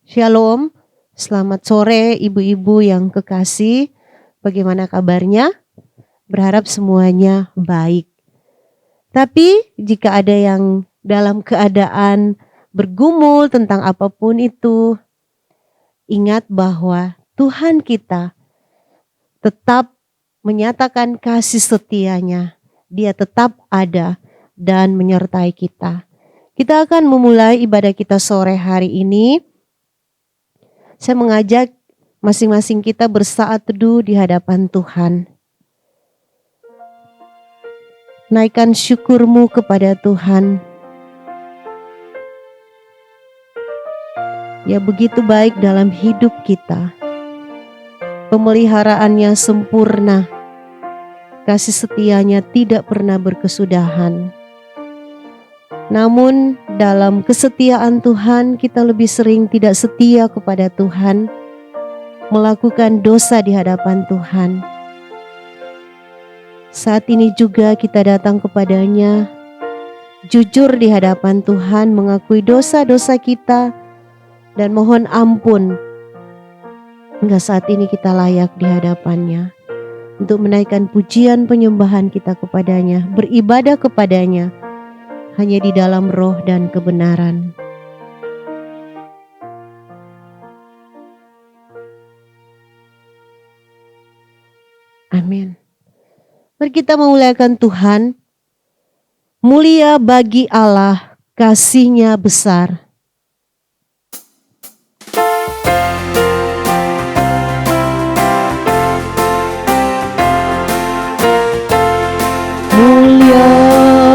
Shalom, selamat sore ibu-ibu yang kekasih. Bagaimana kabarnya? Berharap semuanya baik. Tapi jika ada yang dalam keadaan bergumul tentang apapun itu, ingat bahwa Tuhan kita tetap menyatakan kasih setianya. Dia tetap ada dan menyertai kita. Kita akan memulai ibadah kita sore hari ini. Saya mengajak masing-masing kita bersaat teduh di hadapan Tuhan. Naikkan syukurmu kepada Tuhan. Ya, begitu baik dalam hidup kita. Pemeliharaannya sempurna. Kasih setianya tidak pernah berkesudahan. Namun dalam kesetiaan Tuhan, kita lebih sering tidak setia kepada Tuhan, melakukan dosa di hadapan Tuhan. Saat ini juga kita datang kepadanya, jujur di hadapan Tuhan, mengakui dosa-dosa kita, dan mohon ampun. Hingga saat ini kita layak di hadapannya, untuk menaikkan pujian penyembahan kita kepadanya, beribadah kepadanya, hanya di dalam roh dan kebenaran. Amin. Mari kita memuliakan Tuhan. Mulia bagi Allah, kasih-Nya besar. Mulia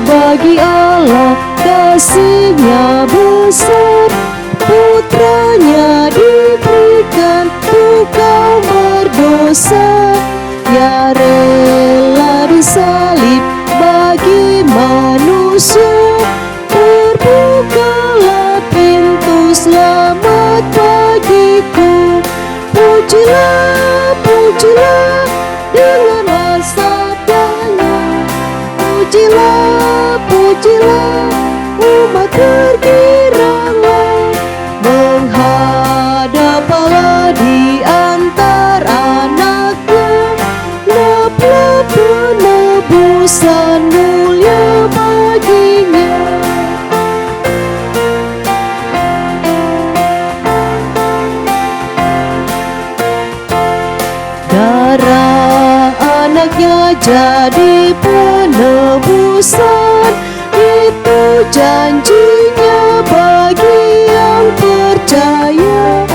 bagi Allah, kasih-Nya besar. Putranya diberikan untuk kaum berdosa. Ya rela disalib bagi manusia. Terbukalah pintu selamat bagiku. Pujilah, pujilah denganlah sabdanya. Pujilah, pujilah umat bergiranglah. Menghadap Allah di antara anaknya. Lap-lap penebusan mulia baginya. Darah anaknya jadi penebusan. Itu janjinya bagi yang percaya.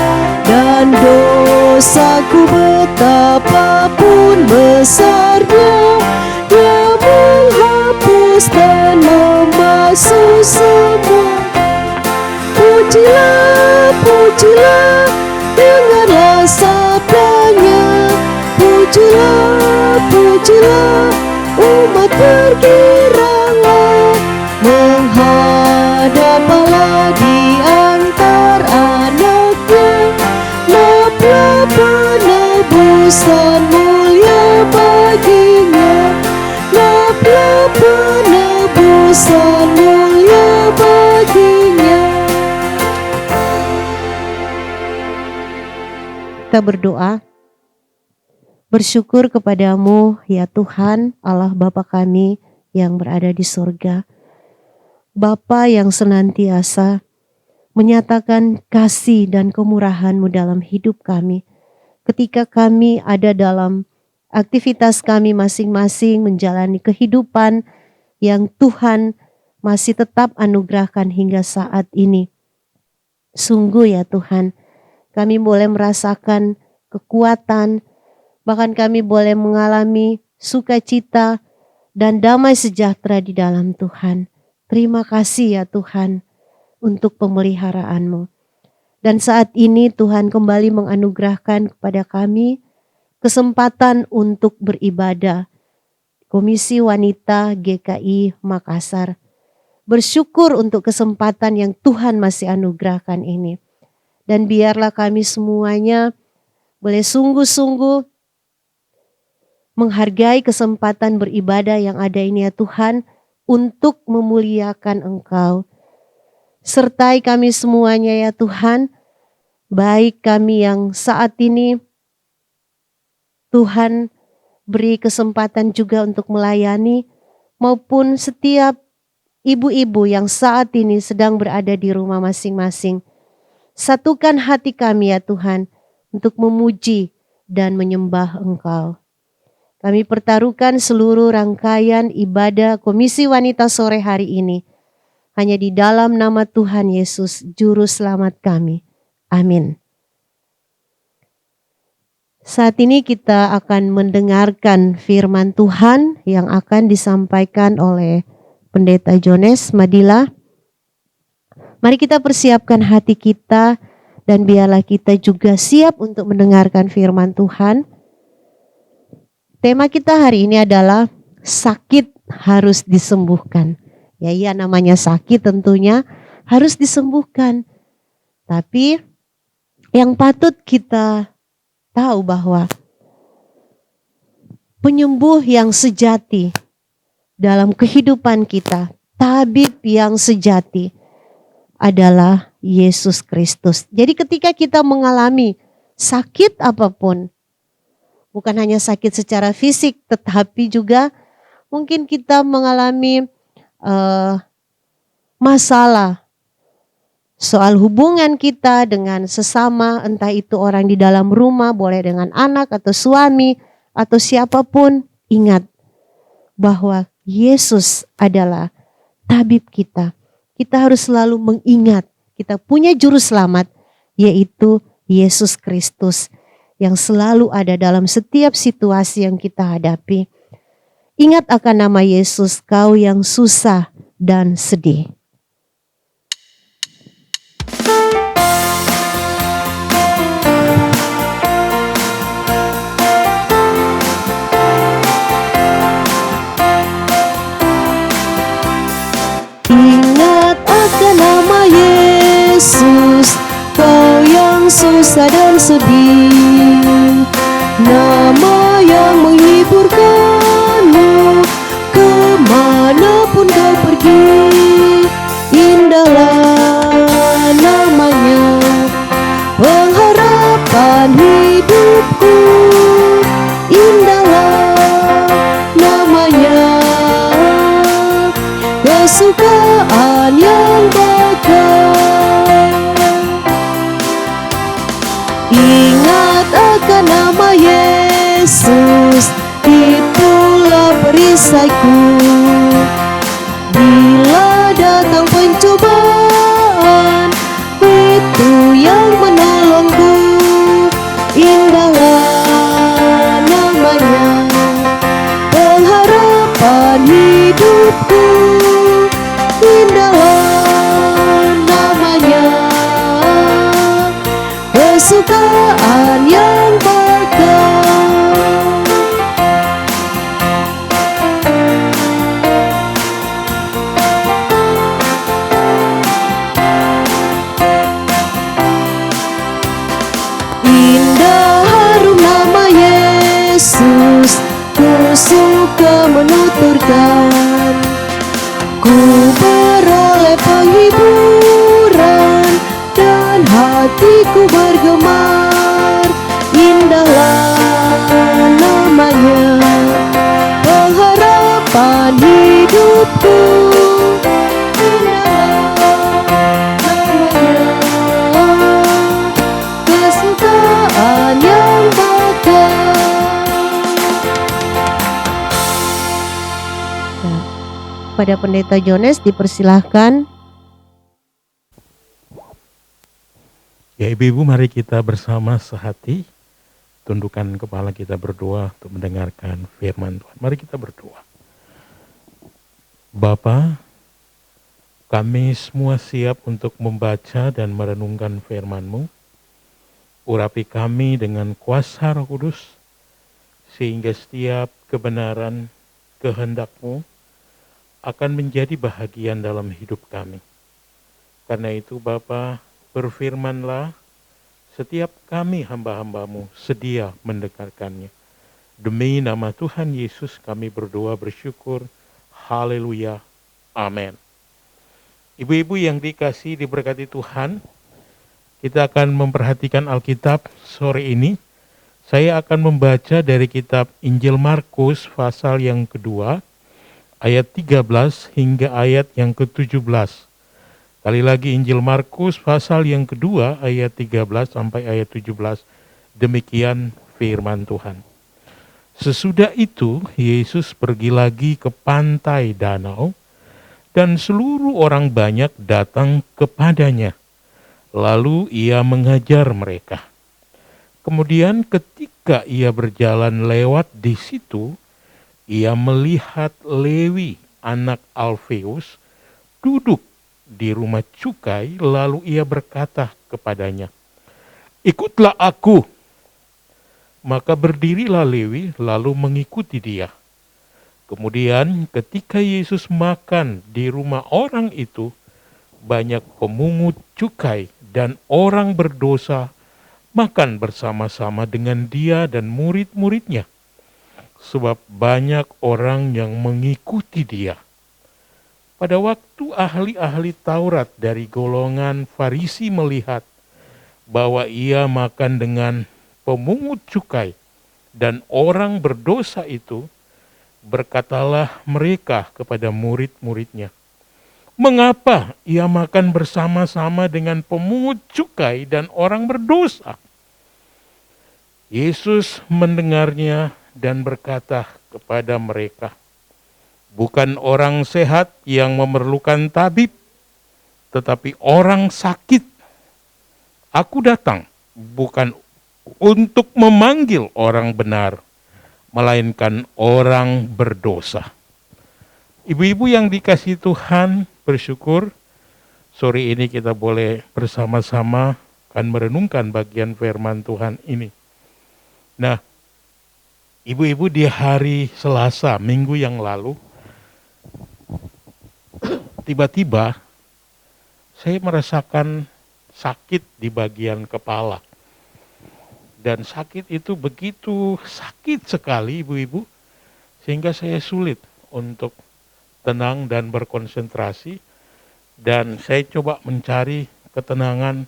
Dan dosaku betapapun besarnya, Dia menghapus dan membasuh semua. Pujilah, pujilah denganlah sabdanya. Pujilah, pujilah umat bergiranglah. Menghadap Allah di antar anaknya. Lap-lap penebusan mulia baginya. Lap-lap penebusan mulia baginya. Kita berdoa. Bersyukur kepadamu ya Tuhan Allah Bapa kami yang berada di surga. Bapa yang senantiasa menyatakan kasih dan kemurahan-Mu dalam hidup kami. Ketika kami ada dalam aktivitas kami masing-masing menjalani kehidupan yang Tuhan masih tetap anugerahkan hingga saat ini. Sungguh ya Tuhan, kami boleh merasakan kekuatan, bahkan kami boleh mengalami sukacita dan damai sejahtera di dalam Tuhan. Terima kasih ya Tuhan untuk pemeliharaan-Mu. Dan saat ini Tuhan kembali menganugerahkan kepada kami kesempatan untuk beribadah. Komisi Wanita GKI Makassar. Bersyukur untuk kesempatan yang Tuhan masih anugerahkan ini. Dan biarlah kami semuanya boleh sungguh-sungguh menghargai kesempatan beribadah yang ada ini ya Tuhan, untuk memuliakan Engkau. Sertai kami semuanya ya Tuhan, baik kami yang saat ini Tuhan beri kesempatan juga untuk melayani, maupun setiap ibu-ibu yang saat ini sedang berada di rumah masing-masing. Satukan hati kami ya Tuhan untuk memuji dan menyembah Engkau. Kami pertaruhkan seluruh rangkaian ibadah Komisi Wanita sore hari ini hanya di dalam nama Tuhan Yesus, Juru Selamat kami. Amin. Saat ini kita akan mendengarkan firman Tuhan yang akan disampaikan oleh Pendeta Jones Madila. Mari kita persiapkan hati kita dan biarlah kita juga siap untuk mendengarkan firman Tuhan. Tema kita hari ini adalah sakit harus disembuhkan. Ya iya, namanya sakit tentunya harus disembuhkan. Tapi yang patut kita tahu bahwa penyembuh yang sejati dalam kehidupan kita, tabib yang sejati adalah Yesus Kristus. Jadi ketika kita mengalami sakit apapun, bukan hanya sakit secara fisik, tetapi juga mungkin kita mengalami masalah soal hubungan kita dengan sesama, entah itu orang di dalam rumah, boleh dengan anak atau suami atau siapapun. Ingat bahwa Yesus adalah tabib kita. Kita harus selalu mengingat kita punya juru selamat, yaitu Yesus Kristus yang selalu ada dalam setiap situasi yang kita hadapi. Ingat akan nama Yesus, kau yang susah dan sedih. Ingat akan nama Yesus, kau yang susah dan sedih. Nama yang menghiburkanmu kemanapun kau pergi. Indahlah namanya, pengharapan hidupku. Indahlah namanya, kesukaan yang bakal. Ingat akan nama Yesus, itulah perisaiku. Bila datang pencobaan, itu yang menolongku. Indahlah namanya, pengharapan hidupku. Indahlah namanya, kesukaan yang bakal. Indah harum nama Yesus, ku suka menuturkan. Ku beroleh penghiburan dan hatiku bergemar. Indahlah namanya, pengharapan hidupku. Indahlah namanya, kesukaan yang bakal. Pada Pendeta Jones dipersilahkan. Ya ibu-ibu, mari kita bersama sehati tundukkan kepala kita berdoa untuk mendengarkan firman Tuhan. Mari kita berdoa. Bapa, kami semua siap untuk membaca dan merenungkan firman-Mu. Urapi kami dengan kuasa Roh Kudus, sehingga setiap kebenaran kehendak-Mu akan menjadi bahagian dalam hidup kami. Karena itu Bapa, berfirmanlah, setiap kami hamba-hamba-Mu sedia mendengarkannya. Demi nama Tuhan Yesus kami berdoa bersyukur. Haleluya. Amin. Ibu-ibu yang dikasihi diberkati Tuhan, Kita akan memperhatikan Alkitab sore ini. Saya akan membaca dari kitab Injil Markus pasal yang kedua, ayat 13 hingga ayat yang ke-17. Kali lagi Injil Markus pasal yang kedua, ayat 13 sampai ayat 17. Demikian firman Tuhan. Sesudah itu, Yesus pergi lagi ke pantai danau, dan seluruh orang banyak datang kepadanya. Lalu ia mengajar mereka. Kemudian ketika ia berjalan lewat di situ, ia melihat Lewi, anak Alfeus, duduk di rumah cukai, lalu ia berkata kepadanya, "Ikutlah aku." Maka berdirilah Lewi, lalu mengikuti dia. Kemudian ketika Yesus makan di rumah orang itu, banyak pemungut cukai dan orang berdosa makan bersama-sama dengan dia dan murid-muridnya, sebab banyak orang yang mengikuti dia. Pada waktu ahli-ahli Taurat dari golongan Farisi melihat bahwa ia makan dengan pemungut cukai dan orang berdosa itu, berkatalah mereka kepada murid-muridnya, "Mengapa ia makan bersama-sama dengan pemungut cukai dan orang berdosa?" Yesus mendengarnya dan berkata kepada mereka, "Bukan orang sehat yang memerlukan tabib, tetapi orang sakit. Aku datang bukan untuk memanggil orang benar, melainkan orang berdosa." Ibu-ibu yang dikasihi Tuhan, bersyukur sore ini kita boleh bersama-sama akan merenungkan bagian firman Tuhan ini. Nah, ibu-ibu, di hari Selasa minggu yang lalu, tiba-tiba saya merasakan sakit di bagian kepala. Dan sakit itu begitu sakit sekali, ibu-ibu, sehingga saya sulit untuk tenang dan berkonsentrasi. Dan saya coba mencari ketenangan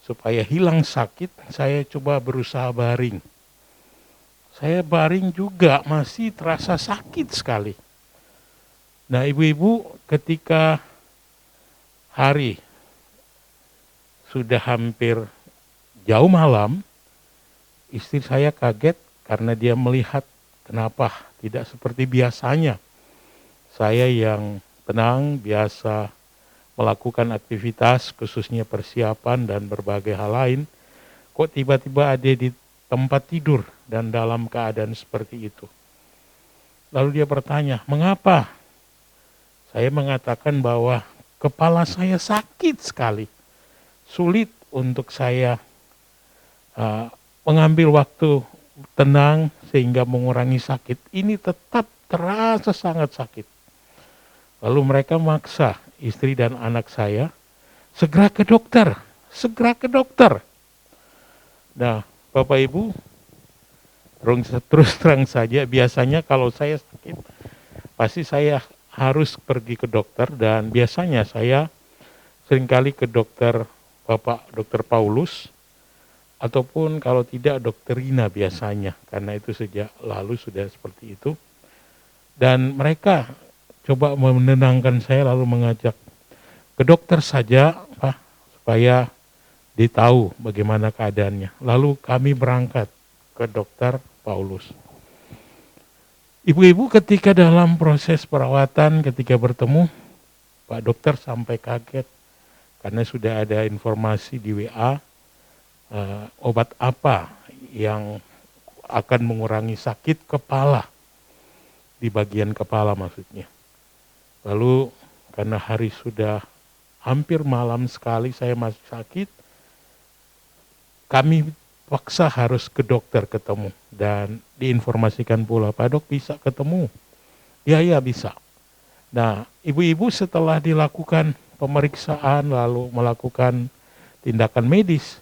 supaya hilang sakit. Saya coba berusaha baring. Saya baring juga masih terasa sakit sekali. Nah, ibu-ibu, ketika hari sudah hampir jauh malam, istri saya kaget karena dia melihat kenapa tidak seperti biasanya. Saya yang tenang, biasa melakukan aktivitas, khususnya persiapan dan berbagai hal lain, kok tiba-tiba ada di tempat tidur dan dalam keadaan seperti itu. Lalu dia bertanya, "Mengapa?" Saya mengatakan bahwa kepala saya sakit sekali. Sulit untuk saya mengambil waktu tenang sehingga mengurangi sakit. Ini tetap terasa sangat sakit. Lalu mereka maksa istri dan anak saya segera ke dokter, segera ke dokter. Nah, Bapak Ibu, terus terang saja, biasanya kalau saya sakit, pasti saya harus pergi ke dokter, dan biasanya saya seringkali ke dokter Bapak Dokter Paulus, ataupun kalau tidak dokter Rina biasanya, karena itu sejak lalu sudah seperti itu. Dan mereka coba menenangkan saya, lalu mengajak ke dokter saja, Pak, supaya ditahu bagaimana keadaannya. Lalu kami berangkat ke dokter Paulus. Ibu-ibu, ketika dalam proses perawatan, ketika bertemu, Pak dokter sampai kaget karena sudah ada informasi di WA obat apa yang akan mengurangi sakit kepala, di bagian kepala maksudnya. Lalu karena hari sudah hampir malam sekali, saya masih sakit, kami paksa harus ke dokter ketemu, dan diinformasikan pula, "Pak Dok, bisa ketemu?" Ya bisa. Nah, ibu-ibu, setelah dilakukan pemeriksaan lalu melakukan tindakan medis,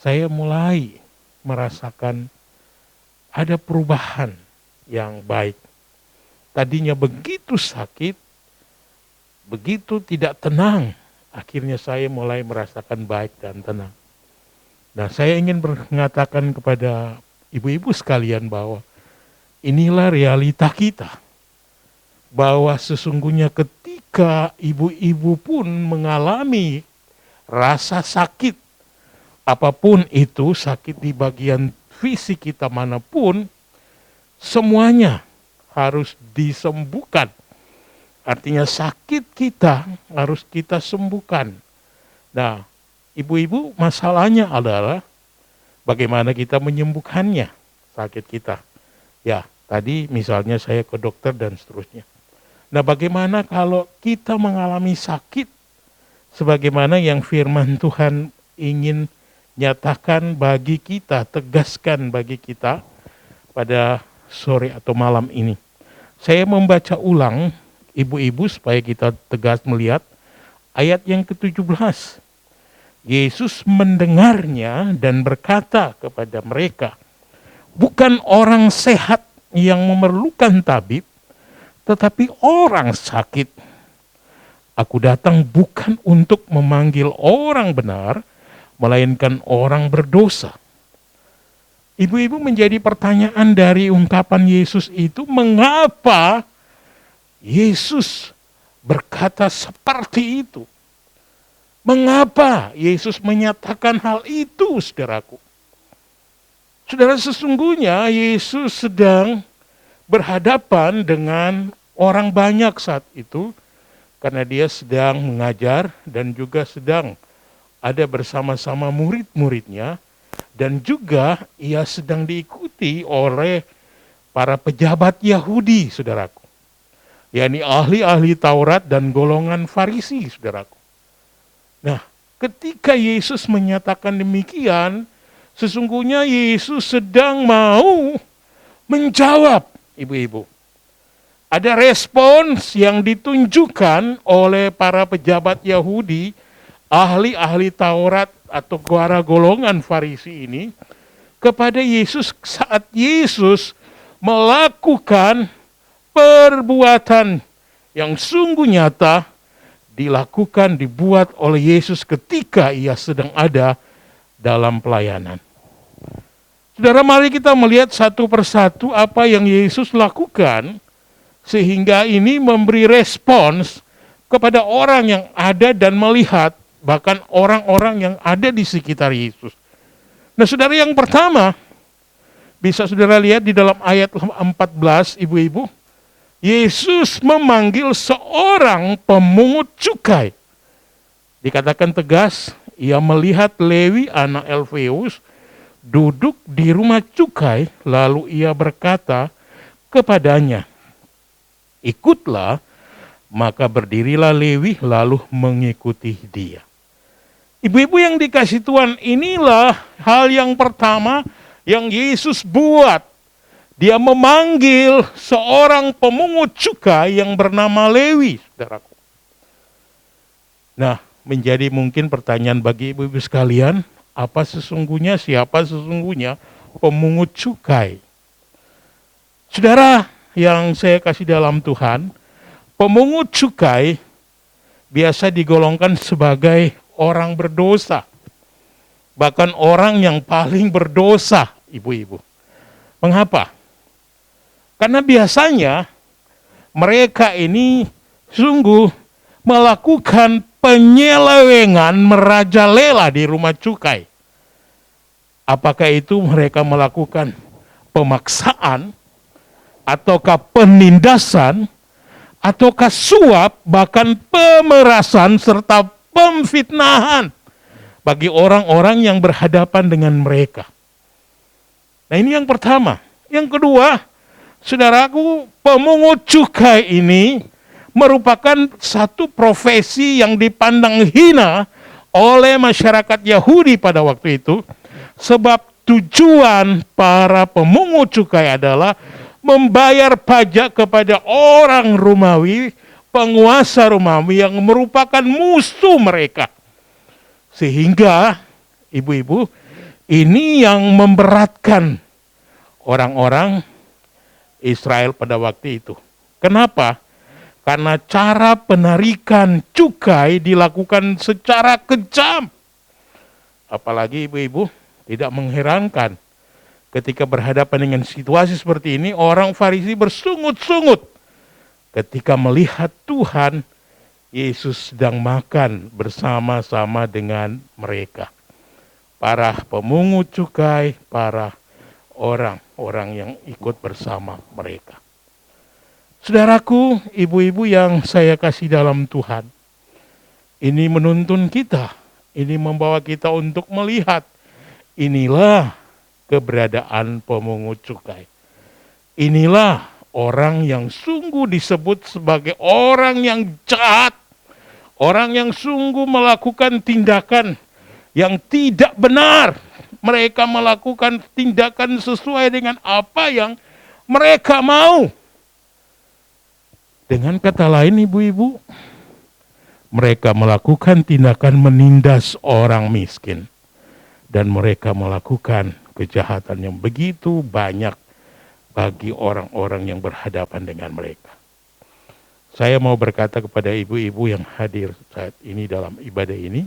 saya mulai merasakan ada perubahan yang baik. Tadinya begitu sakit, begitu tidak tenang, akhirnya saya mulai merasakan baik dan tenang. Nah, saya ingin mengatakan kepada ibu-ibu sekalian bahwa inilah realita kita. Bahwa sesungguhnya ketika ibu-ibu pun mengalami rasa sakit, apapun itu, sakit di bagian fisik kita manapun, semuanya harus disembuhkan. Artinya sakit kita harus kita sembuhkan. Nah, ibu-ibu, masalahnya adalah bagaimana kita menyembuhkannya, sakit kita. Ya, tadi misalnya saya ke dokter dan seterusnya. Nah, bagaimana kalau kita mengalami sakit sebagaimana yang firman Tuhan ingin nyatakan bagi kita, tegaskan bagi kita pada sore atau malam ini. Saya membaca ulang, ibu-ibu, supaya kita tegas melihat ayat yang ke-17. Yesus mendengarnya dan berkata kepada mereka, bukan orang sehat yang memerlukan tabib, tetapi orang sakit. Aku datang bukan untuk memanggil orang benar, melainkan orang berdosa. Ibu-ibu, menjadi pertanyaan dari ungkapan Yesus itu, mengapa Yesus berkata seperti itu? Mengapa Yesus menyatakan hal itu, saudaraku? Saudara, sesungguhnya Yesus sedang berhadapan dengan orang banyak saat itu, karena dia sedang mengajar dan juga sedang ada bersama-sama murid-muridnya, dan juga ia sedang diikuti oleh para pejabat Yahudi, saudaraku. yakni ahli-ahli Taurat dan golongan Farisi, saudaraku. Nah, ketika Yesus menyatakan demikian, sesungguhnya Yesus sedang mau menjawab, ibu-ibu. Ada respons yang ditunjukkan oleh para pejabat Yahudi, ahli-ahli Taurat atau para golongan Farisi ini, kepada Yesus saat Yesus melakukan perbuatan yang sungguh nyata dibuat oleh Yesus ketika ia sedang ada dalam pelayanan. Saudara, mari kita melihat satu persatu apa yang Yesus lakukan, sehingga ini memberi respons kepada orang yang ada dan melihat, bahkan orang-orang yang ada di sekitar Yesus. Nah, saudara, yang pertama, bisa saudara lihat di dalam ayat 14, ibu-ibu, Yesus memanggil seorang pemungut cukai. Dikatakan tegas, ia melihat Lewi anak Alfeus duduk di rumah cukai, lalu ia berkata kepadanya, ikutlah, maka berdirilah Lewi lalu mengikuti dia. Ibu-ibu yang dikasih Tuhan, inilah hal yang pertama yang Yesus buat. Dia memanggil seorang pemungut cukai yang bernama Lewi, saudaraku. Nah, menjadi mungkin pertanyaan bagi ibu-ibu sekalian, siapa sesungguhnya pemungut cukai? Saudara yang saya kasih dalam Tuhan, pemungut cukai biasa digolongkan sebagai orang berdosa. Bahkan orang yang paling berdosa, ibu-ibu. Mengapa? Karena biasanya mereka ini sungguh melakukan penyelewengan merajalela di rumah cukai. Apakah itu mereka melakukan pemaksaan, ataukah penindasan, ataukah suap, bahkan pemerasan serta pemfitnahan bagi orang-orang yang berhadapan dengan mereka. Nah, ini yang pertama. Yang kedua, saudaraku, pemungut cukai ini merupakan satu profesi yang dipandang hina oleh masyarakat Yahudi pada waktu itu, sebab tujuan para pemungut cukai adalah membayar pajak kepada orang Romawi, penguasa Romawi yang merupakan musuh mereka. Sehingga, ibu-ibu, ini yang memberatkan orang-orang Israel pada waktu itu. Kenapa? Karena cara penarikan cukai dilakukan secara kejam. Apalagi ibu-ibu, tidak mengherankan ketika berhadapan dengan situasi seperti ini, orang Farisi bersungut-sungut ketika melihat Tuhan Yesus sedang makan bersama-sama dengan mereka. Para pemungut cukai, para orang-orang yang ikut bersama mereka. Saudaraku, ibu-ibu yang saya kasih dalam Tuhan, ini menuntun kita, ini membawa kita untuk melihat, inilah keberadaan pemungut cukai. Inilah orang yang sungguh disebut sebagai orang yang jahat, orang yang sungguh melakukan tindakan yang tidak benar. Mereka melakukan tindakan sesuai dengan apa yang mereka mau. Dengan kata lain ibu-ibu, mereka melakukan tindakan menindas orang miskin. Dan mereka melakukan kejahatan yang begitu banyak bagi orang-orang yang berhadapan dengan mereka. Saya mau berkata kepada ibu-ibu yang hadir saat ini dalam ibadah ini,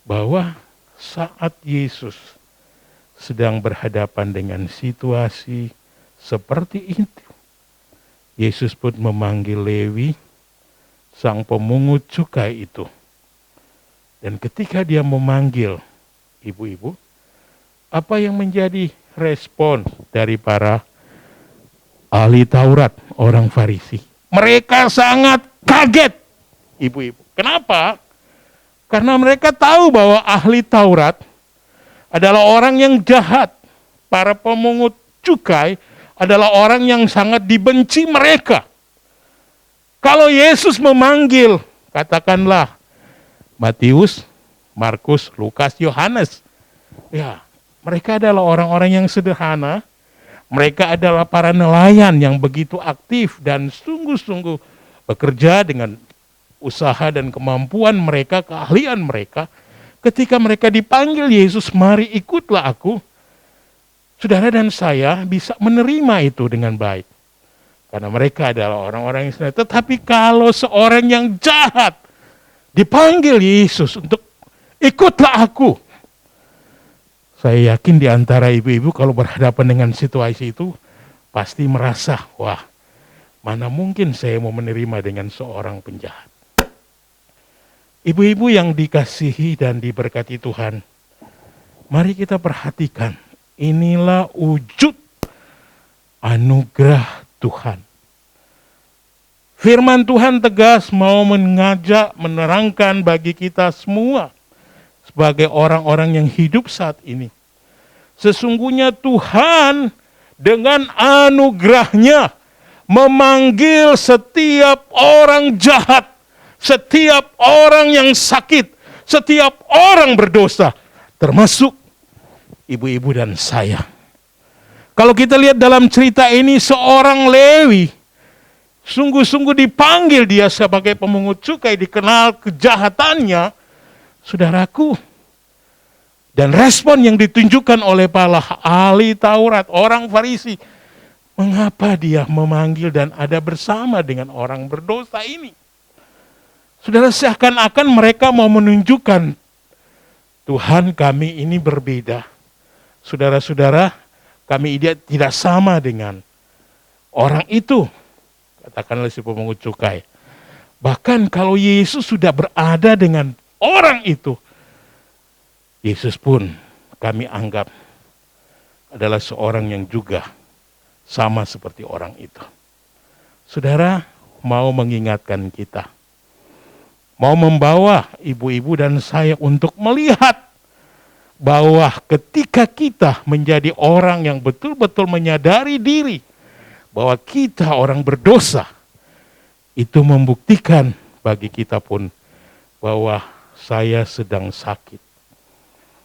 bahwa saat Yesus sedang berhadapan dengan situasi seperti itu, Yesus pun memanggil Lewi, sang pemungut cukai itu. Dan ketika dia memanggil ibu-ibu, apa yang menjadi respon dari para ahli Taurat, orang Farisi? Mereka sangat kaget, ibu-ibu. Kenapa? Karena mereka tahu bahwa ahli Taurat adalah orang yang jahat. Para pemungut cukai adalah orang yang sangat dibenci mereka. Kalau Yesus memanggil, katakanlah Matius, Markus, Lukas, Yohanes, ya, mereka adalah orang-orang yang sederhana. Mereka adalah para nelayan yang begitu aktif dan sungguh-sungguh bekerja dengan usaha dan kemampuan mereka, keahlian mereka. Ketika mereka dipanggil Yesus, mari ikutlah aku. Saudara dan saya bisa menerima itu dengan baik. Karena mereka adalah orang-orang yang sederhana. Tetapi kalau seorang yang jahat dipanggil Yesus untuk ikutlah aku. Saya yakin di antara ibu-ibu kalau berhadapan dengan situasi itu pasti merasa, wah, mana mungkin saya mau menerima dengan seorang penjahat. Ibu-ibu yang dikasihi dan diberkati Tuhan, mari kita perhatikan, inilah wujud anugerah Tuhan. Firman Tuhan tegas mau mengajak, menerangkan bagi kita semua sebagai orang-orang yang hidup saat ini. Sesungguhnya Tuhan dengan anugerahnya memanggil setiap orang jahat, setiap orang yang sakit, setiap orang berdosa, termasuk ibu-ibu dan saya. Kalau kita lihat dalam cerita ini, seorang Lewi sungguh-sungguh dipanggil dia sebagai pemungut cukai, dikenal kejahatannya, saudaraku. Dan respon yang ditunjukkan oleh para ahli Taurat, orang Farisi, mengapa dia memanggil dan ada bersama dengan orang berdosa ini? Saudara, seakan-akan mereka mau menunjukkan, Tuhan kami ini berbeda. Saudara-saudara, kami tidak sama dengan orang itu. Katakanlah si pemungut cukai. Bahkan kalau Yesus sudah berada dengan orang itu, Yesus pun kami anggap adalah seorang yang juga sama seperti orang itu. Saudara, mau mengingatkan kita, mau membawa ibu-ibu dan saya untuk melihat bahwa ketika kita menjadi orang yang betul-betul menyadari diri bahwa kita orang berdosa, itu membuktikan bagi kita pun bahwa saya sedang sakit.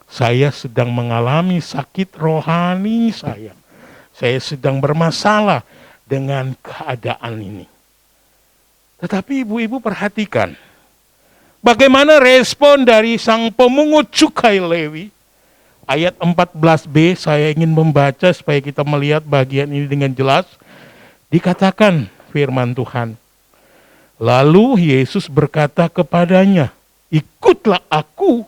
Saya sedang mengalami sakit rohani saya. Saya sedang bermasalah dengan keadaan ini. Tetapi ibu-ibu perhatikan, bagaimana respon dari sang pemungut cukai Lewi. Ayat 14b saya ingin membaca supaya kita melihat bagian ini dengan jelas. Dikatakan firman Tuhan, Lalu Yesus berkata kepadanya, "Ikutlah aku."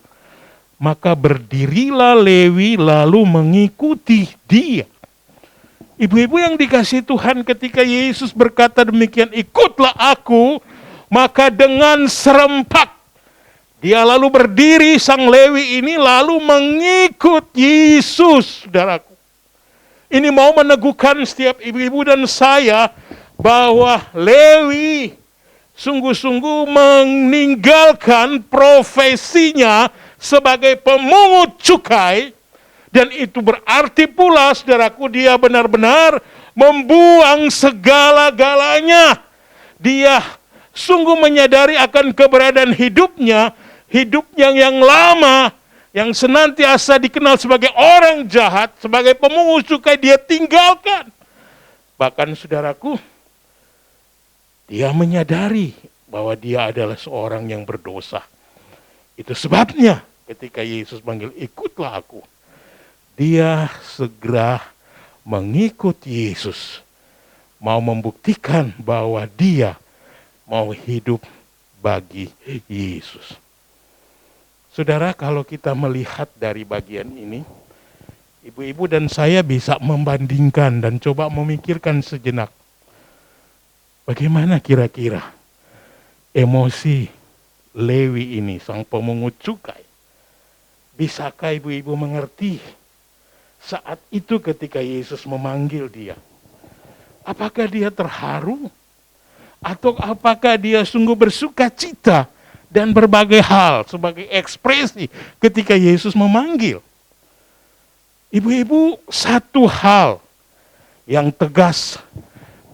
Maka berdirilah Lewi lalu mengikuti dia. Ibu-ibu yang dikasihi Tuhan, ketika Yesus berkata demikian, "Ikutlah aku," maka dengan serempak dia lalu berdiri, sang Lewi ini lalu mengikut Yesus, saudaraku. Ini mau meneguhkan setiap ibu-ibu dan saya bahwa Lewi sungguh-sungguh meninggalkan profesinya sebagai pemungut cukai, dan itu berarti pula, saudaraku, dia benar-benar membuang segala-galanya. Dia sungguh menyadari akan keberadaan hidupnya yang lama, yang senantiasa dikenal sebagai orang jahat, sebagai pemungut cukai, dia tinggalkan. Bahkan, saudaraku, dia menyadari bahwa dia adalah seorang yang berdosa. Itu sebabnya ketika Yesus panggil, "Ikutlah aku," dia segera mengikut Yesus. Mau membuktikan bahwa dia mau hidup bagi Yesus. Saudara, kalau kita melihat dari bagian ini, ibu-ibu dan saya bisa membandingkan dan coba memikirkan sejenak. Bagaimana kira-kira emosi Lewi ini, sang pemungut cukai? Bisakah ibu-ibu mengerti saat itu ketika Yesus memanggil dia? Apakah dia terharu? Atau apakah dia sungguh bersuka cita dan berbagai hal sebagai ekspresi ketika Yesus memanggil? Ibu-ibu, satu hal yang tegas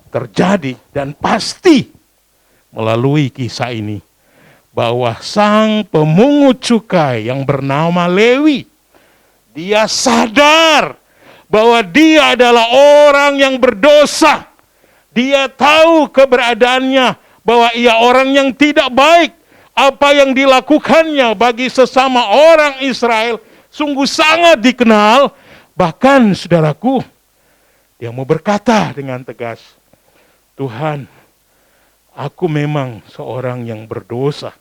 terjadi dan pasti melalui kisah ini, bahwa sang pemungut cukai yang bernama Lewi, dia sadar bahwa dia adalah orang yang berdosa. Dia tahu keberadaannya, bahwa ia orang yang tidak baik. Apa yang dilakukannya bagi sesama orang Israel sungguh sangat dikenal. Bahkan, saudaraku, dia mau berkata dengan tegas, "Tuhan, aku memang seorang yang berdosa.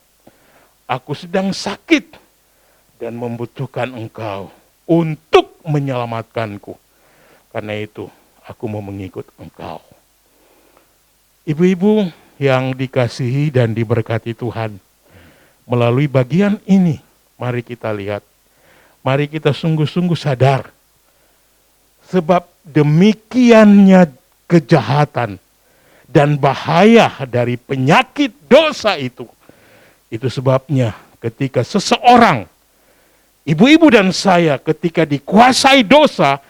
Aku sedang sakit dan membutuhkan Engkau untuk menyelamatkanku. Karena itu, aku mau mengikut Engkau." Ibu-ibu yang dikasihi dan diberkati Tuhan, melalui bagian ini, mari kita lihat, mari kita sungguh-sungguh sadar, sebab demikiannya kejahatan dan bahaya dari penyakit dosa itu. Itu sebabnya ketika seseorang, ibu-ibu dan saya, ketika dikuasai dosa,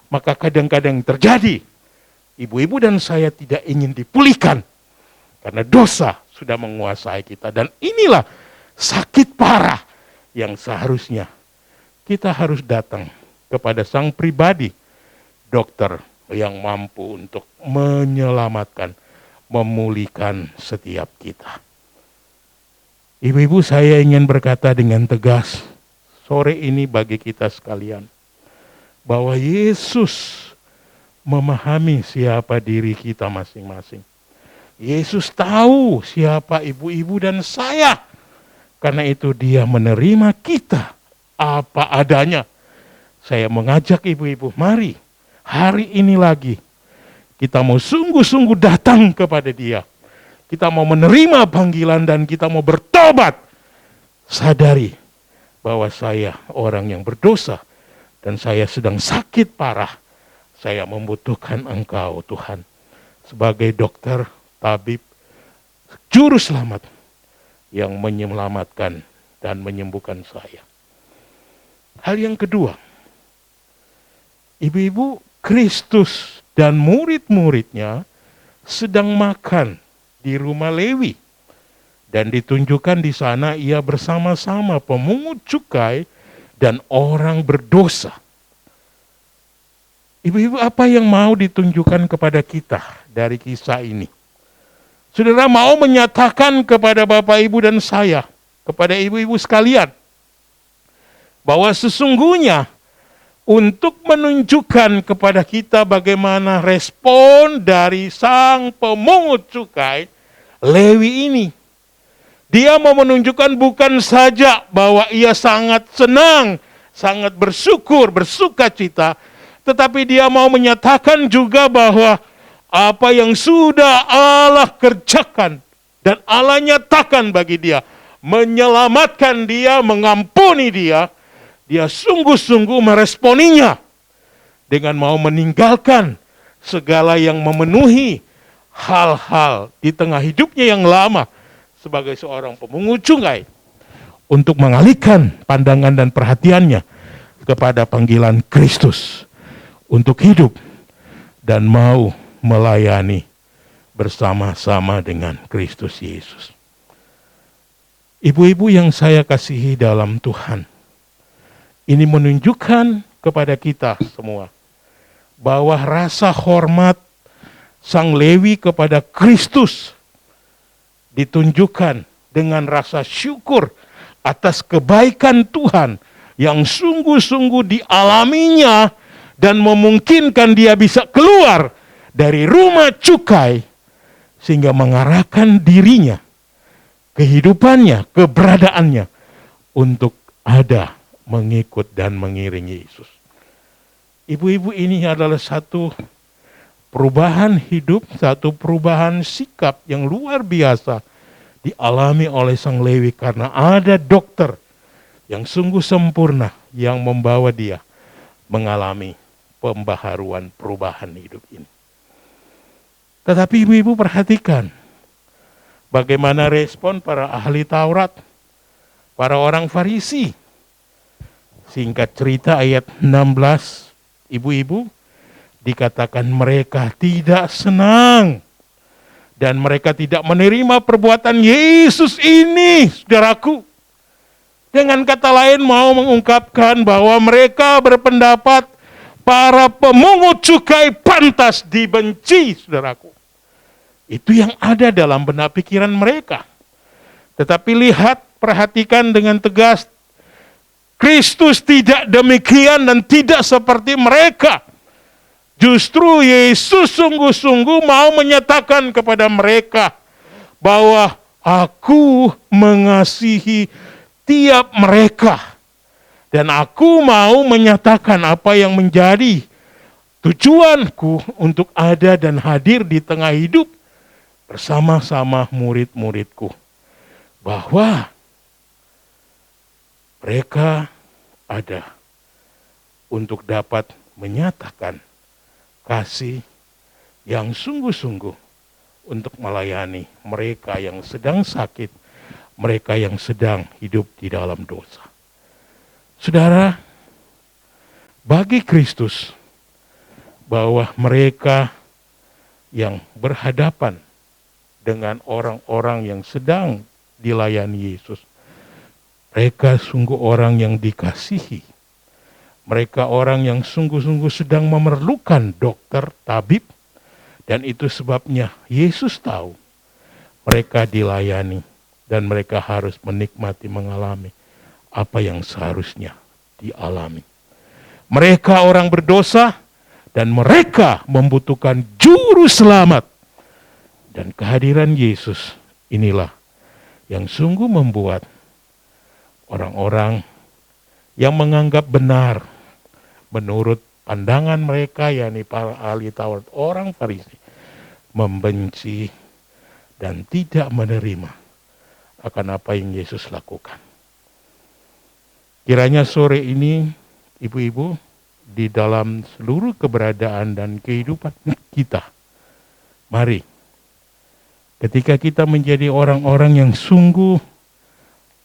maka kadang-kadang terjadi, ibu-ibu dan saya tidak ingin dipulihkan karena dosa sudah menguasai kita. Dan inilah sakit parah yang seharusnya kita harus datang kepada sang pribadi, dokter yang mampu untuk menyelamatkan, memulihkan setiap kita. Ibu-ibu, saya ingin berkata dengan tegas sore ini bagi kita sekalian, bahwa Yesus memahami siapa diri kita masing-masing. Yesus tahu siapa ibu-ibu dan saya. Karena itu dia menerima kita apa adanya. Saya mengajak ibu-ibu, mari hari ini lagi kita mau sungguh-sungguh datang kepada dia. Kita mau menerima panggilan dan kita mau bertobat. Sadari bahwa saya orang yang berdosa dan saya sedang sakit parah. Saya membutuhkan Engkau, Tuhan, sebagai dokter, tabib, juru selamat yang menyelamatkan dan menyembuhkan saya. Hal yang kedua, ibu-ibu, Kristus dan murid-muridnya sedang makan di rumah Lewi. Dan ditunjukkan di sana ia bersama-sama pemungut cukai dan orang berdosa. Ibu-ibu, apa yang mau ditunjukkan kepada kita dari kisah ini? Saudara mau menyatakan kepada Bapak, Ibu, dan saya, kepada ibu-ibu sekalian, bahwa sesungguhnya untuk menunjukkan kepada kita bagaimana respon dari sang pemungut cukai Lewi ini. Dia mau menunjukkan bukan saja bahwa ia sangat senang, sangat bersyukur, bersuka cita, tetapi dia mau menyatakan juga bahwa apa yang sudah Allah kerjakan dan Allah nyatakan bagi dia, menyelamatkan dia, mengampuni dia, dia sungguh-sungguh meresponinya dengan mau meninggalkan segala yang memenuhi hal-hal di tengah hidupnya yang lama sebagai seorang pemungut cukai untuk mengalihkan pandangan dan perhatiannya kepada panggilan Kristus untuk hidup dan mau melayani bersama-sama dengan Kristus Yesus. Ibu-ibu yang saya kasihi dalam Tuhan, ini menunjukkan kepada kita semua bahwa rasa hormat Sang Lewi kepada Kristus ditunjukkan dengan rasa syukur atas kebaikan Tuhan yang sungguh-sungguh dialaminya dan memungkinkan dia bisa keluar dari rumah cukai sehingga mengarahkan dirinya, kehidupannya, keberadaannya untuk ada mengikut dan mengiringi Yesus. Ibu-ibu, ini adalah satu perubahan hidup, satu perubahan sikap yang luar biasa dialami oleh Sang Lewi karena ada dokter yang sungguh sempurna yang membawa dia mengalami pembaharuan perubahan hidup ini. Tetapi ibu-ibu perhatikan bagaimana respon para ahli Taurat, para orang Farisi. Singkat cerita ayat 16, ibu-ibu, dikatakan mereka tidak senang dan mereka tidak menerima perbuatan Yesus ini, saudaraku. Dengan kata lain mau mengungkapkan bahwa mereka berpendapat para pemungut cukai pantas dibenci, saudaraku. Itu yang ada dalam benak pikiran mereka. Tetapi lihat, perhatikan dengan tegas, Kristus tidak demikian dan tidak seperti mereka. Justru Yesus sungguh-sungguh mau menyatakan kepada mereka bahwa aku mengasihi tiap mereka. Dan aku mau menyatakan apa yang menjadi tujuanku untuk ada dan hadir di tengah hidup bersama-sama murid-muridku. Bahwa mereka ada untuk dapat menyatakan kasih yang sungguh-sungguh untuk melayani mereka yang sedang sakit, mereka yang sedang hidup di dalam dosa. Saudara, bagi Kristus, bahwa mereka yang berhadapan dengan orang-orang yang sedang dilayani Yesus, mereka sungguh orang yang dikasihi. Mereka orang yang sungguh-sungguh sedang memerlukan dokter, tabib, dan itu sebabnya Yesus tahu mereka dilayani dan mereka harus menikmati, mengalami apa yang seharusnya dialami. Mereka orang berdosa dan mereka membutuhkan juru selamat. Dan kehadiran Yesus inilah yang sungguh membuat orang-orang yang menganggap benar menurut pandangan mereka, yakni para ahli Taurat, orang Farisi, membenci dan tidak menerima akan apa yang Yesus lakukan. Kiranya sore ini, ibu-ibu, di dalam seluruh keberadaan dan kehidupan kita, mari, ketika kita menjadi orang-orang yang sungguh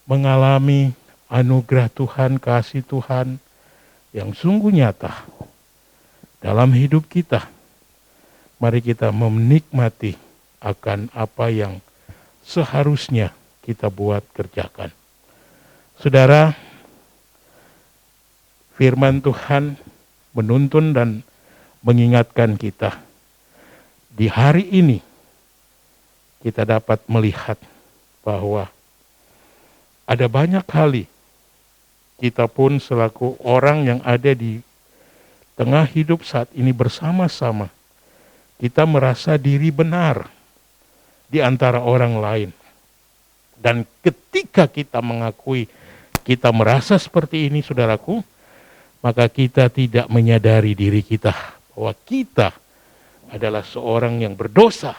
mengalami anugerah Tuhan, kasih Tuhan, yang sungguh nyata dalam hidup kita, mari kita menikmati akan apa yang seharusnya kita buat kerjakan. Saudara, firman Tuhan menuntun dan mengingatkan kita. Di hari ini kita dapat melihat bahwa ada banyak kali kita pun selaku orang yang ada di tengah hidup saat ini bersama-sama, kita merasa diri benar di antara orang lain. Dan ketika kita mengakui kita merasa seperti ini, saudaraku, maka kita tidak menyadari diri kita bahwa kita adalah seorang yang berdosa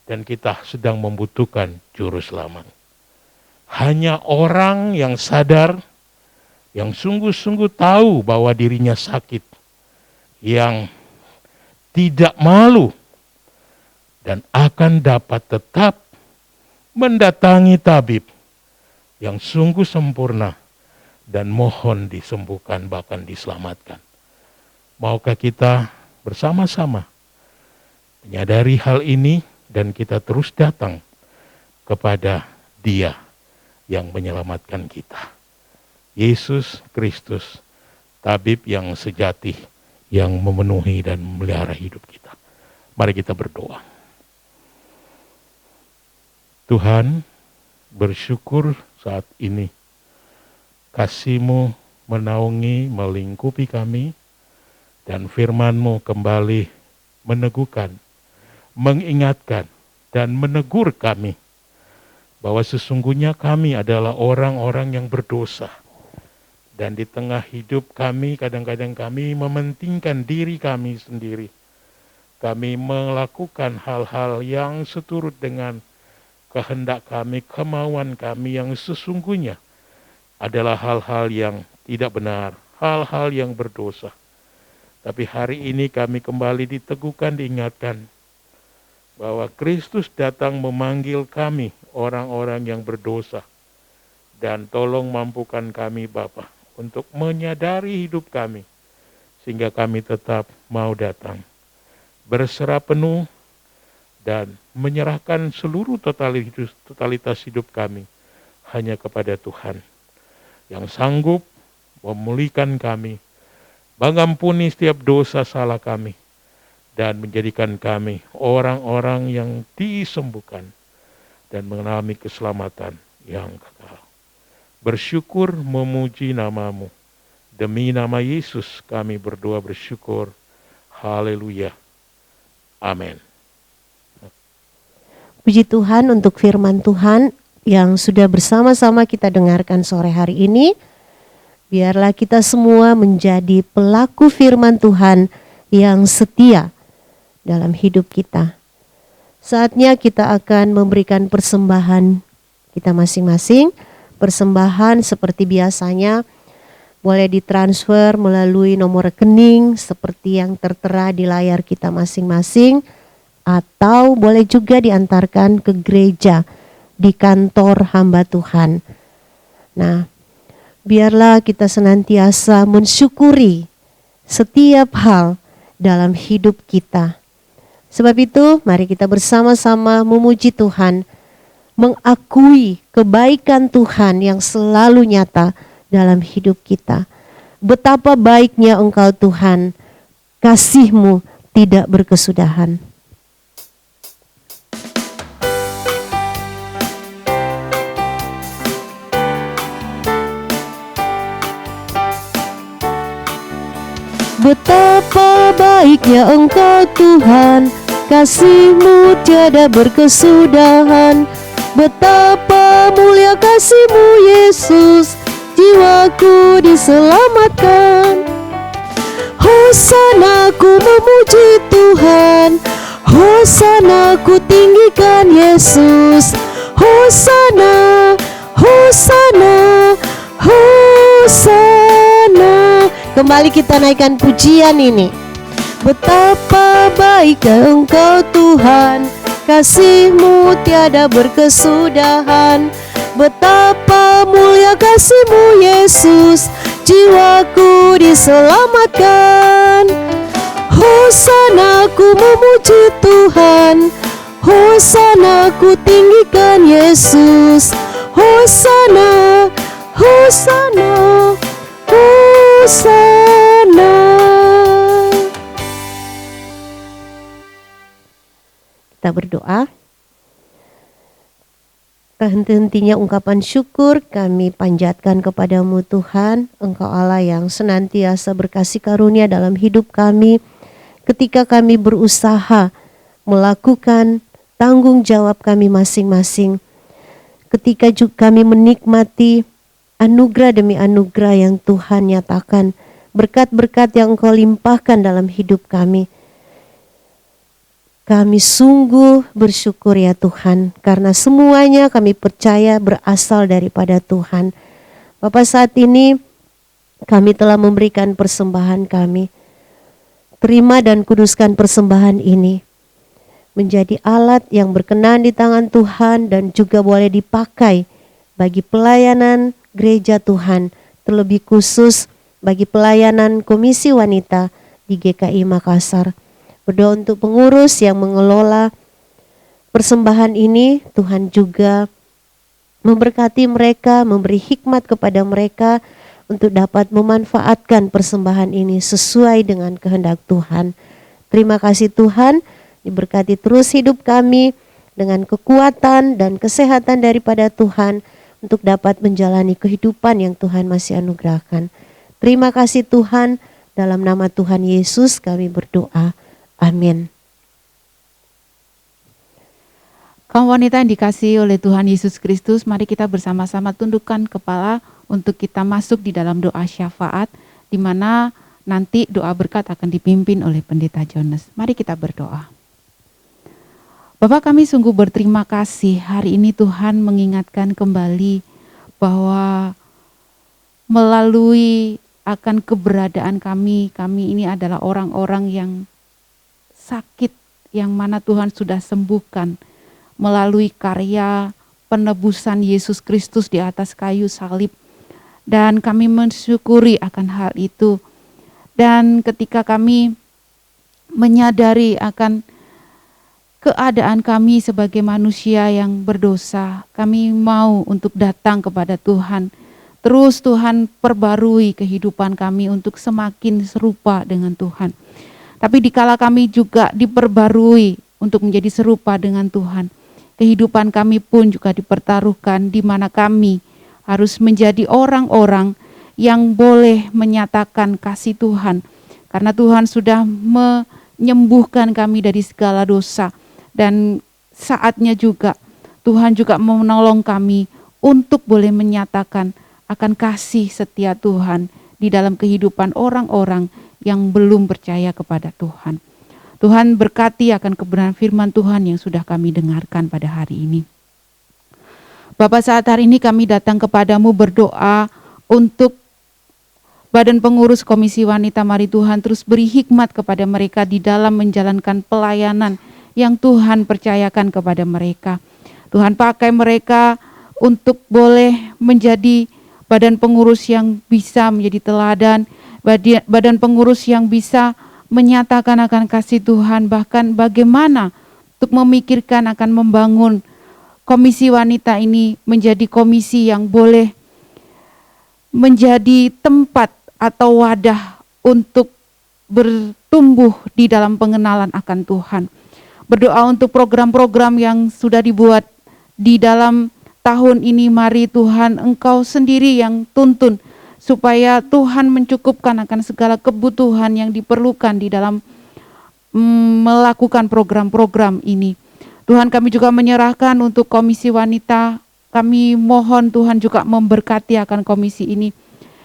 dan kita sedang membutuhkan juru selamat. Hanya orang yang sadar, yang sungguh-sungguh tahu bahwa dirinya sakit, yang tidak malu dan akan dapat tetap mendatangi tabib yang sungguh sempurna dan mohon disembuhkan bahkan diselamatkan. Maukah kita bersama-sama menyadari hal ini dan kita terus datang kepada Dia yang menyelamatkan kita. Yesus Kristus, tabib yang sejati, yang memenuhi dan memelihara hidup kita. Mari kita berdoa. Tuhan, bersyukur saat ini kasih-Mu menaungi, melingkupi kami, dan firman-Mu kembali meneguhkan, mengingatkan, dan menegur kami bahwa sesungguhnya kami adalah orang-orang yang berdosa. Dan di tengah hidup kami, kadang-kadang kami mementingkan diri kami sendiri. Kami melakukan hal-hal yang seturut dengan kehendak kami, kemauan kami yang sesungguhnya adalah hal-hal yang tidak benar, hal-hal yang berdosa. Tapi hari ini kami kembali diteguhkan, diingatkan bahwa Kristus datang memanggil kami, orang-orang yang berdosa. Dan tolong mampukan kami Bapa untuk menyadari hidup kami, sehingga kami tetap mau datang, berserah penuh, dan menyerahkan seluruh totalitas hidup kami hanya kepada Tuhan yang sanggup memulihkan kami, mengampuni setiap dosa salah kami, dan menjadikan kami orang-orang yang disembuhkan dan mengalami keselamatan yang kekal. Bersyukur memuji nama-Mu. Demi nama Yesus kami berdoa bersyukur. Haleluya. Amin. Puji Tuhan untuk firman Tuhan yang sudah bersama-sama kita dengarkan sore hari ini. Biarlah kita semua menjadi pelaku firman Tuhan yang setia dalam hidup kita. Saatnya kita akan memberikan persembahan kita masing-masing. Persembahan seperti biasanya boleh ditransfer melalui nomor rekening seperti yang tertera di layar kita masing-masing, atau boleh juga diantarkan ke gereja di kantor hamba Tuhan. Nah, biarlah kita senantiasa mensyukuri setiap hal dalam hidup kita. Sebab itu, mari kita bersama-sama memuji Tuhan, mengakui kebaikan Tuhan yang selalu nyata dalam hidup kita. Betapa baiknya Engkau Tuhan, kasih-Mu tidak berkesudahan. Betapa baiknya Engkau Tuhan, kasih-Mu tiada berkesudahan. Betapa mulia kasih-Mu Yesus, jiwaku diselamatkan. Hosana ku memuji Tuhan, hosana ku tinggikan Yesus. Hosana, hosana, hosana. Kembali kita naikkan pujian ini. Betapa baiknya Engkau Tuhan, kasih-Mu tiada berkesudahan. Betapa mulia kasih-Mu Yesus, jiwaku diselamatkan. Hosana ku memuji Tuhan, hosana ku tinggikan Yesus. Hosana, hosana, hosana. Kita berdoa. Tak henti-hentinya ungkapan syukur kami panjatkan kepadamu Tuhan, Engkau Allah yang senantiasa berkasih karunia dalam hidup kami ketika kami berusaha melakukan tanggung jawab kami masing-masing. Ketika juga kami menikmati anugerah demi anugerah yang Tuhan nyatakan, berkat-berkat yang Engkau limpahkan dalam hidup kami. Kami sungguh bersyukur ya Tuhan, karena semuanya kami percaya berasal daripada Tuhan. Bapa, saat ini kami telah memberikan persembahan kami. Terima dan kuduskan persembahan ini menjadi alat yang berkenan di tangan Tuhan dan juga boleh dipakai bagi pelayanan gereja Tuhan, terlebih khusus bagi pelayanan Komisi Wanita di GKI Makassar. Berdoa untuk pengurus yang mengelola persembahan ini, Tuhan juga memberkati mereka, memberi hikmat kepada mereka untuk dapat memanfaatkan persembahan ini sesuai dengan kehendak Tuhan. Terima kasih Tuhan, diberkati terus hidup kami dengan kekuatan dan kesehatan daripada Tuhan untuk dapat menjalani kehidupan yang Tuhan masih anugerahkan. Terima kasih Tuhan, dalam nama Tuhan Yesus kami berdoa. Amin. Kaum wanita yang dikasihi oleh Tuhan Yesus Kristus, mari kita bersama-sama tundukkan kepala untuk kita masuk di dalam doa syafaat, di mana nanti doa berkat akan dipimpin oleh Pendeta Jonas. Mari kita berdoa. Bapa, kami sungguh berterima kasih hari ini Tuhan mengingatkan kembali bahwa melalui akan keberadaan kami ini adalah orang-orang yang sakit, yang mana Tuhan sudah sembuhkan melalui karya penebusan Yesus Kristus di atas kayu salib. Dan kami mensyukuri akan hal itu. Dan ketika kami menyadari akan keadaan kami sebagai manusia yang berdosa, kami mau untuk datang kepada Tuhan. Terus Tuhan perbarui kehidupan kami untuk semakin serupa dengan Tuhan. Tapi dikala kami juga diperbarui untuk menjadi serupa dengan Tuhan, kehidupan kami pun juga dipertaruhkan, di mana kami harus menjadi orang-orang yang boleh menyatakan kasih Tuhan. Karena Tuhan sudah menyembuhkan kami dari segala dosa. Dan saatnya juga Tuhan juga menolong kami untuk boleh menyatakan akan kasih setia Tuhan di dalam kehidupan orang-orang yang belum percaya kepada Tuhan. Tuhan berkati akan kebenaran firman Tuhan yang sudah kami dengarkan pada hari ini. Bapa, saat hari ini kami datang kepadamu berdoa untuk Badan Pengurus Komisi Wanita. Mari Tuhan terus beri hikmat kepada mereka di dalam menjalankan pelayanan yang Tuhan percayakan kepada mereka. Tuhan pakai mereka untuk boleh menjadi badan pengurus yang bisa menjadi teladan, badan pengurus yang bisa menyatakan akan kasih Tuhan, bahkan bagaimana untuk memikirkan akan membangun komisi wanita ini menjadi komisi yang boleh menjadi tempat atau wadah untuk bertumbuh di dalam pengenalan akan Tuhan. Berdoa untuk program-program yang sudah dibuat di dalam tahun ini. Mari Tuhan, Engkau sendiri yang tuntun supaya Tuhan mencukupkan akan segala kebutuhan yang diperlukan di dalam melakukan program-program ini. Tuhan, kami juga menyerahkan untuk komisi wanita. Kami mohon Tuhan juga memberkati akan komisi ini.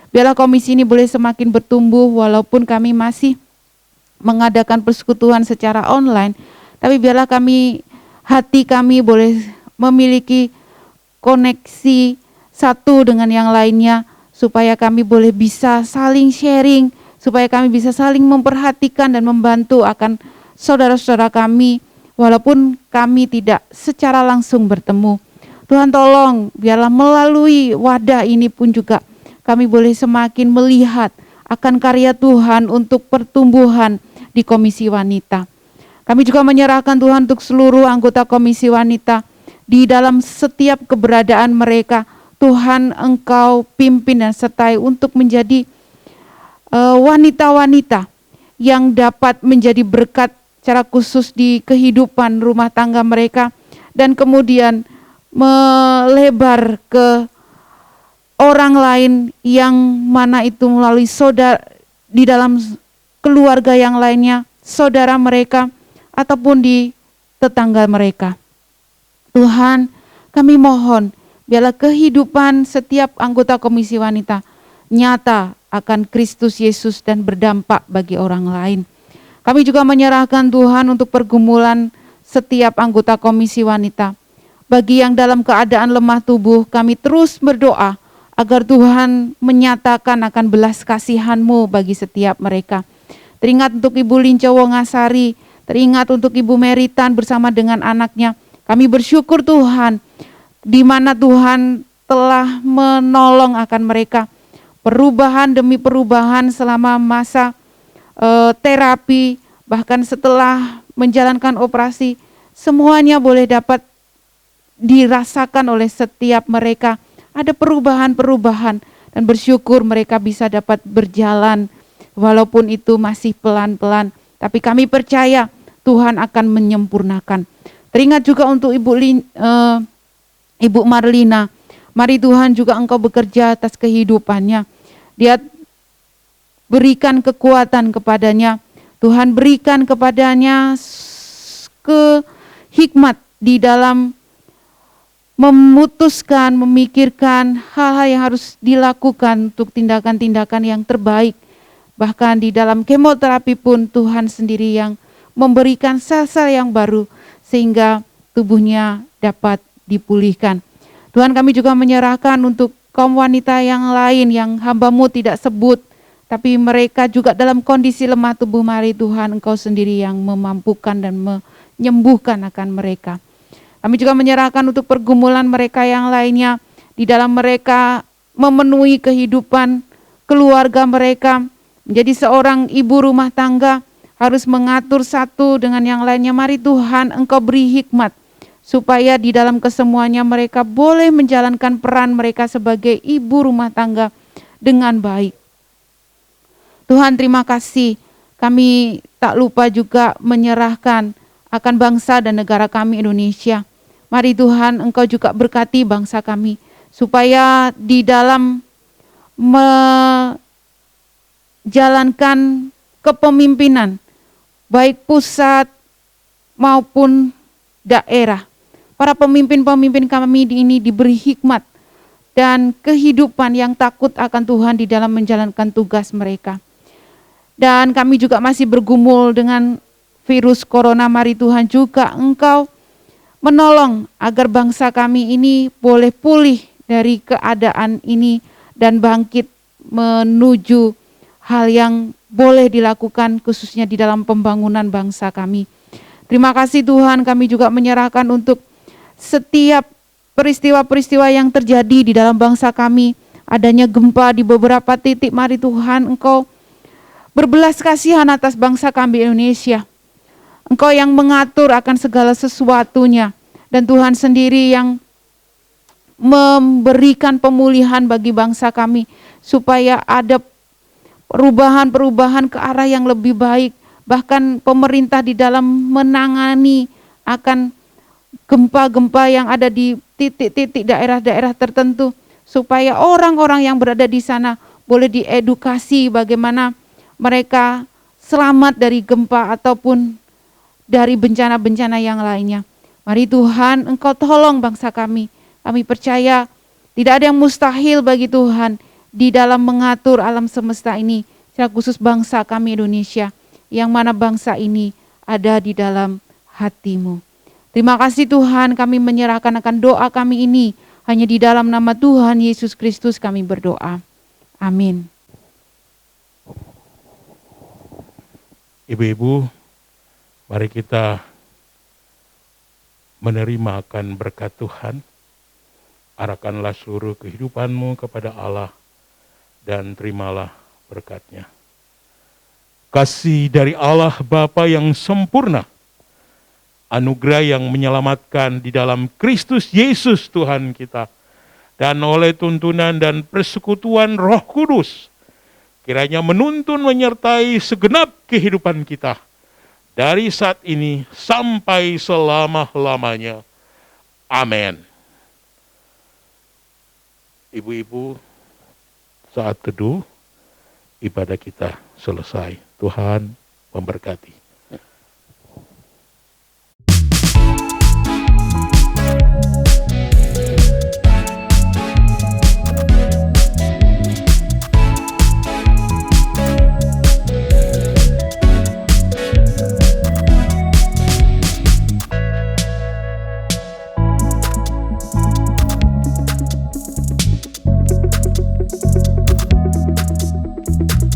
Biarlah komisi ini boleh semakin bertumbuh walaupun kami masih mengadakan persekutuan secara online. Tapi biarlah hati kami boleh memiliki koneksi satu dengan yang lainnya, supaya kami boleh bisa saling sharing, supaya kami bisa saling memperhatikan dan membantu akan saudara-saudara kami, walaupun kami tidak secara langsung bertemu. Tuhan tolong, biarlah melalui wadah ini pun juga kami boleh semakin melihat akan karya Tuhan untuk pertumbuhan di komisi wanita. Kami juga menyerahkan Tuhan untuk seluruh anggota komisi wanita di dalam setiap keberadaan mereka. Tuhan, Engkau pimpin dan sertai untuk menjadi wanita-wanita yang dapat menjadi berkat secara khusus di kehidupan rumah tangga mereka, dan kemudian melebar ke orang lain yang mana itu melalui saudara di dalam keluarga yang lainnya, saudara mereka, ataupun di tetangga mereka. Tuhan, kami mohon biarlah kehidupan setiap anggota Komisi Wanita nyata akan Kristus Yesus dan berdampak bagi orang lain. Kami juga menyerahkan Tuhan untuk pergumulan setiap anggota Komisi Wanita. Bagi yang dalam keadaan lemah tubuh, kami terus berdoa agar Tuhan menyatakan akan belas kasihan-Mu bagi setiap mereka. Teringat untuk Ibu Linca Wongasari, teringat untuk Ibu Meritan bersama dengan anaknya. Kami bersyukur Tuhan, di mana Tuhan telah menolong akan mereka. Perubahan demi perubahan selama masa terapi, bahkan setelah menjalankan operasi, semuanya boleh dapat dirasakan oleh setiap mereka. Ada perubahan-perubahan dan bersyukur mereka bisa dapat berjalan walaupun itu masih pelan-pelan. Tapi kami percaya Tuhan akan menyempurnakan. Teringat juga untuk Ibu Marlina. Mari Tuhan juga Engkau bekerja atas kehidupannya. Dia berikan kekuatan kepadanya. Tuhan berikan kepadanya hikmat di dalam memutuskan, memikirkan hal-hal yang harus dilakukan untuk tindakan-tindakan yang terbaik. Bahkan di dalam kemoterapi pun Tuhan sendiri yang memberikan sel-sel yang baru sehingga tubuhnya dapat dipulihkan. Tuhan, kami juga menyerahkan untuk kaum wanita yang lain yang hamba-Mu tidak sebut, tapi mereka juga dalam kondisi lemah tubuh. Mari Tuhan, Engkau sendiri yang memampukan dan menyembuhkan akan mereka. Kami juga menyerahkan untuk pergumulan mereka yang lainnya, di dalam mereka memenuhi kehidupan keluarga mereka, menjadi seorang ibu rumah tangga, harus mengatur satu dengan yang lainnya. Mari Tuhan, Engkau beri hikmat, supaya di dalam kesemuanya mereka boleh menjalankan peran mereka sebagai ibu rumah tangga dengan baik. Tuhan, terima kasih. Kami tak lupa juga menyerahkan akan bangsa dan negara kami Indonesia. Mari Tuhan, Engkau juga berkati bangsa kami, supaya di dalam menjalankan kepemimpinan, baik pusat maupun daerah, para pemimpin-pemimpin kami ini diberi hikmat dan kehidupan yang takut akan Tuhan di dalam menjalankan tugas mereka. Dan kami juga masih bergumul dengan virus corona. Mari Tuhan juga Engkau menolong agar bangsa kami ini boleh pulih dari keadaan ini dan bangkit menuju hal yang boleh dilakukan khususnya di dalam pembangunan bangsa kami. Terima kasih Tuhan, kami juga menyerahkan untuk setiap peristiwa-peristiwa yang terjadi di dalam bangsa kami. Adanya gempa di beberapa titik, mari Tuhan Engkau berbelas kasihan atas bangsa kami Indonesia. Engkau yang mengatur akan segala sesuatunya. Dan Tuhan sendiri yang memberikan pemulihan bagi bangsa kami. Supaya ada perubahan-perubahan ke arah yang lebih baik. Bahkan pemerintah di dalam menangani akan gempa-gempa yang ada di titik-titik daerah-daerah tertentu. Supaya orang-orang yang berada di sana boleh diedukasi bagaimana mereka selamat dari gempa ataupun dari bencana-bencana yang lainnya. Mari Tuhan, Engkau tolong bangsa kami. Kami percaya tidak ada yang mustahil bagi Tuhan di dalam mengatur alam semesta ini, secara khusus bangsa kami Indonesia, yang mana bangsa ini ada di dalam hati-Mu. Terima kasih Tuhan, kami menyerahkan akan doa kami ini, hanya di dalam nama Tuhan Yesus Kristus kami berdoa. Amin. Ibu-ibu, mari kita menerima akan berkat Tuhan. Arahkanlah seluruh kehidupanmu kepada Allah dan terimalah berkat-Nya. Kasih dari Allah Bapa yang sempurna, anugerah yang menyelamatkan di dalam Kristus Yesus Tuhan kita, dan oleh tuntunan dan persekutuan Roh Kudus, kiranya menuntun menyertai segenap kehidupan kita, dari saat ini sampai selama-lamanya. Amin. Ibu-ibu, saat teduh, ibadah kita selesai. Tuhan memberkati.